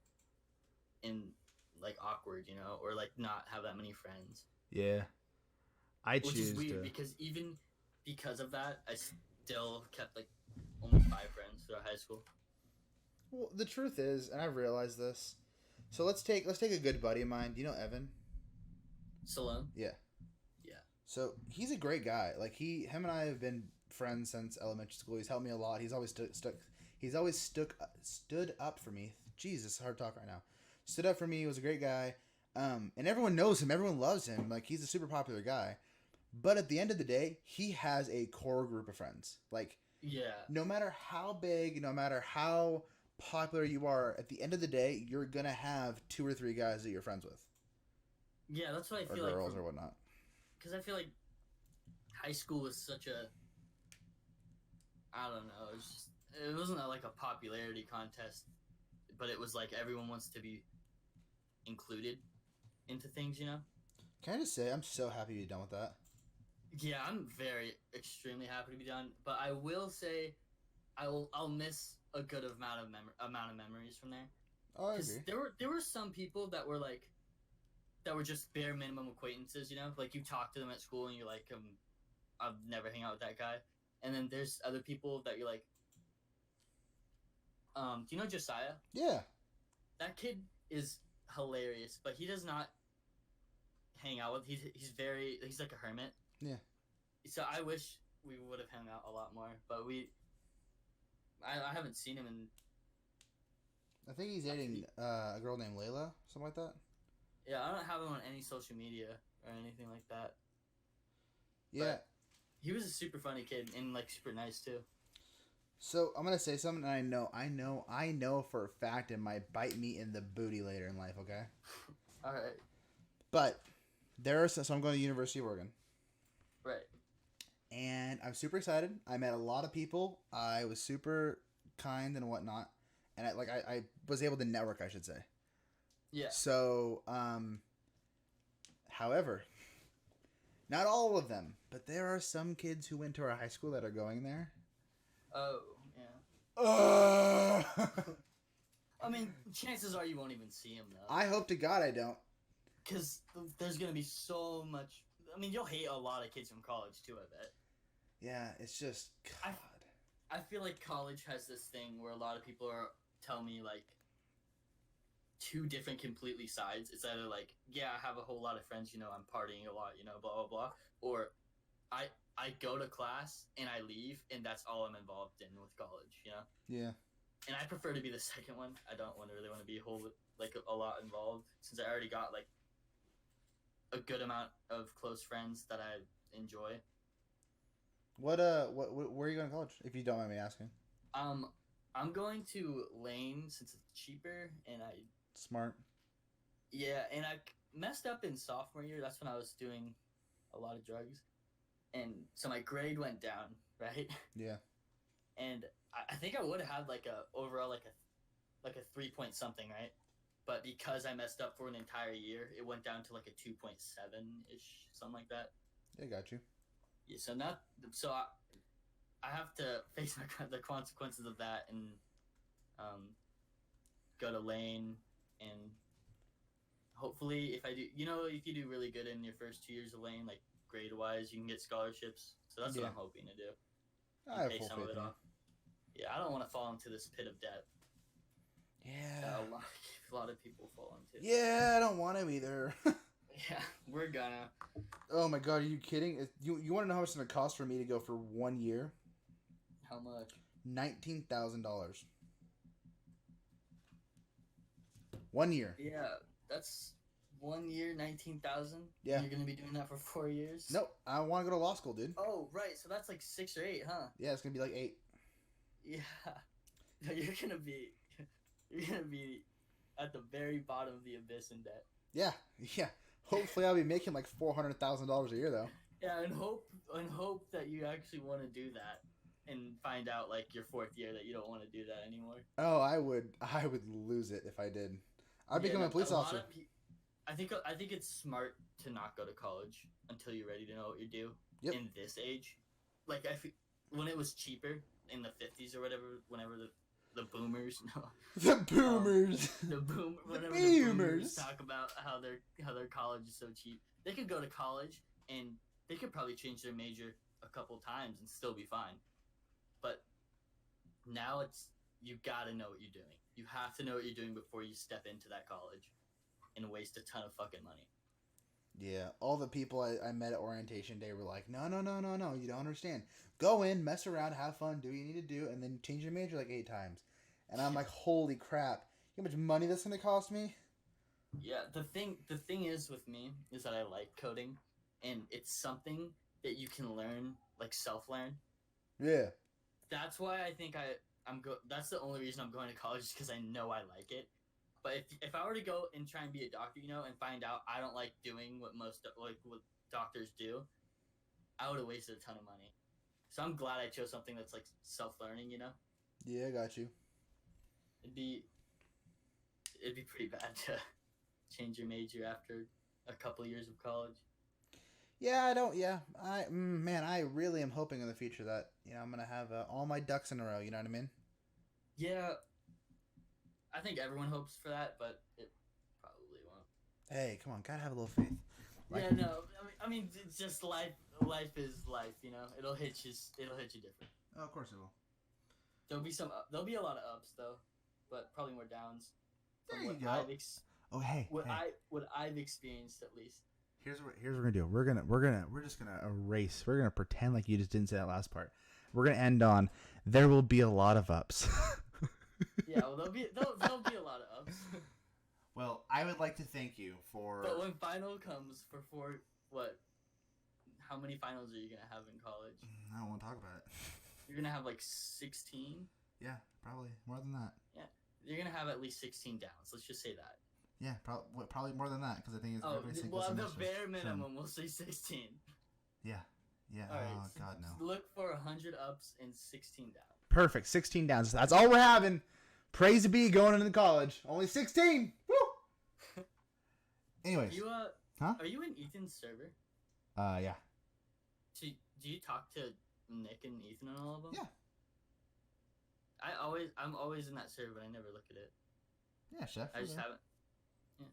awkward, you know, or like not have that many friends. Yeah, Which is weird because even because of that, I still kept like only 5 friends throughout high school. Well, the truth is, and I've realized this. So let's take a good buddy of mine. Do you know Evan? Stallone? Yeah. So he's a great guy. Like him and I have been friends since elementary school. He's helped me a lot. He's always stood up for me. Jesus, hard talk right now. Stood up for me. He was a great guy. And everyone knows him. Everyone loves him. Like he's a super popular guy. But at the end of the day, he has a core group of friends. Like no matter how big, no matter how popular you are, at the end of the day, you're gonna have 2 or 3 guys that you're friends with. Yeah, that's what I feel or like. Girls or whatnot. Because I feel like high school was such a... I don't know. It wasn't like a popularity contest, but it was like everyone wants to be included into things, you know? Can I just say, I'm so happy to be done with that. Yeah, I'm extremely happy to be done. But I will say, I'll miss a good amount of memories from there. Oh, I agree. There were some people that were like... that were just bare minimum acquaintances, you know? Like, you talk to them at school and you're like, I'll never hang out with that guy. And then there's other people that you're like, do you know Josiah? Yeah. That kid is hilarious, but he does not hang out with... He's like a hermit. Yeah. So I wish we would have hung out a lot more, but I haven't seen him in... I think he's dating a girl named Layla, something like that. Yeah, I don't have him on any social media or anything like that. Yeah. But he was a super funny kid and like super nice too. So I'm gonna say something, and I know for a fact it might bite me in the booty later in life. Okay. All right. But so I'm going to the University of Oregon. Right. And I'm super excited. I met a lot of people. I was super kind and whatnot, and I was able to network, I should say. Yeah. So, however, not all of them, but there are some kids who went to our high school that are going there. Oh, yeah. I mean, chances are you won't even see him, though. I hope to God I don't. Because there's going to be so much... I mean, you'll hate a lot of kids from college, too, I bet. Yeah, it's just... God. I feel like college has this thing where a lot of people tell me, like, 2 different completely sides. It's either like, yeah, I have a whole lot of friends, you know, I'm partying a lot, you know, blah, blah, blah. Or I go to class and I leave and that's all I'm involved in with college, you know? Yeah. And I prefer to be the second one. I don't really want to be a lot involved since I already got, like, a good amount of close friends that I enjoy. Where are you going to college, if you don't mind me asking? I'm going to Lane since it's cheaper and Smart. Yeah, and I messed up in sophomore year. That's when I was doing a lot of drugs. And so my grade went down, right? Yeah. and I think I would have had like a overall like a 3 point something, right? But because I messed up for an entire year, it went down to like a 2.7 ish, something like that. Yeah, got you. Yeah, so I have to face the consequences of that and go to Lane and hopefully if you do really good in your first 2 years of Lane, like grade wise, you can get scholarships. So that's what I'm hoping to do. I have pay full some of faith it in you. off. Yeah, I don't want to fall into this pit of debt. Yeah. That a lot of people fall into. Yeah, I don't want to either. Yeah, we're gonna. Oh my god, are you kidding? You want to know how much it's going to cost for me to go for 1 year? How much? $19,000. 1 year. Yeah, that's 1 year, 19,000. Yeah. You're gonna be doing that for 4 years. Nope, I want to go to law school, dude. Oh, right. So that's like 6 or 8, huh? Yeah, it's gonna be like 8. Yeah. No, you're gonna be at the very bottom of the abyss in debt. Yeah. Hopefully, I'll be making like $400,000 a year, though. Yeah, and hope that you actually want to do that, and find out like your 4th year that you don't want to do that anymore. Oh, I would lose it if I did. I'd become a police officer. I think it's smart to not go to college until you're ready to know what you do. Yep. In this age, like when it was cheaper in the 50s or whatever, whenever the boomers, the boomers, the boomers boomers talk about how their college is so cheap, they could go to college and they could probably change their major a couple times and still be fine. But now you gotta know what you're doing. You have to know what you're doing before you step into that college and waste a ton of fucking money. Yeah, all the people I met at orientation day were like, no, you don't understand. Go in, mess around, have fun, do what you need to do, and then change your major like 8 times. And I'm like, holy crap, you know how much money that's going to cost me? Yeah, the thing is with me is that I like coding, and it's something that you can learn, like self-learn. Yeah. That's why I think that's the only reason I'm going to college, is because I know I like it. But if I were to go and try and be a doctor, and find out I don't like doing what what doctors do, I would have wasted a ton of money. So I'm glad I chose something that's like self-learning, Yeah, I got you. It'd be pretty bad to change your major after a couple of years of college. Yeah, I really am hoping in the future that, I'm going to have all my ducks in a row, you know what I mean? Yeah. I think everyone hopes for that, but it probably won't. Hey, come on, gotta have a little faith. Yeah, no, I mean, it's just life. Life is life, It'll hit you different. Oh, of course it will. There'll be a lot of ups though, but probably more downs. There you go. What I've experienced at least. Here's what we're gonna do. We're just gonna erase. We're gonna pretend like you just didn't say that last part. We're gonna end on there will be a lot of ups. Yeah, well, there'll be a lot of ups. Well, I would like to thank you for. But when final comes for what? How many finals are you gonna have in college? I don't want to talk about it. You're gonna have like 16. Yeah, probably more than that. Yeah, you're gonna have at least 16 downs. Let's just say that. Yeah, probably more than that, because I think it's. Well, the bare minimum, we'll say 16. Yeah. All right, oh God, no. Look for 100 ups and 16 downs. Perfect. 16 downs. That's all we're having. Praise be going into college. Only 16. Woo! Anyways. Are you in Ethan's server? Yeah. Do you talk to Nick and Ethan and all of them? Yeah. I'm always in that server, but I never look at it. Yeah, chef. I just haven't. Yeah.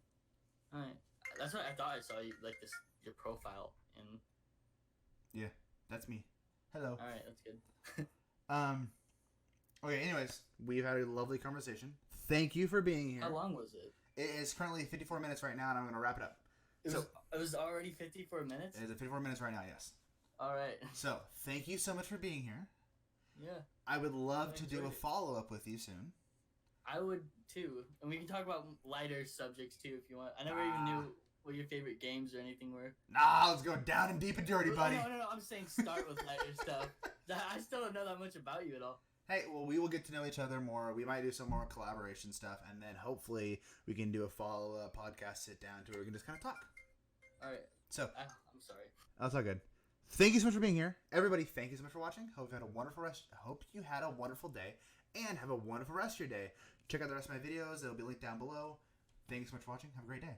All right. That's what I thought I saw you your profile in. Yeah, that's me. Hello. All right, that's good. Okay, anyways, we've had a lovely conversation. Thank you for being here. How long was it? It is currently 54 minutes right now, and I'm going to wrap it up. It was already 54 minutes? It is at 54 minutes right now, yes. All right. So, thank you so much for being here. Yeah. I would love to do a follow-up with you soon. I would, too. And we can talk about lighter subjects, too, if you want. I never even knew what your favorite games or anything were. Nah, let's go down and deep and dirty, buddy. No, I'm saying start with lighter stuff. I still don't know that much about you at all. Hey, well, we will get to know each other more. We might do some more collaboration stuff, and then hopefully we can do a follow-up podcast sit down to where we can just kind of talk. All right. So I'm sorry. That's all good. Thank you so much for being here. Everybody, thank you so much for watching. Hope you had a wonderful day and have a wonderful rest of your day. Check out the rest of my videos. It'll be linked down below. Thank you so much for watching. Have a great day.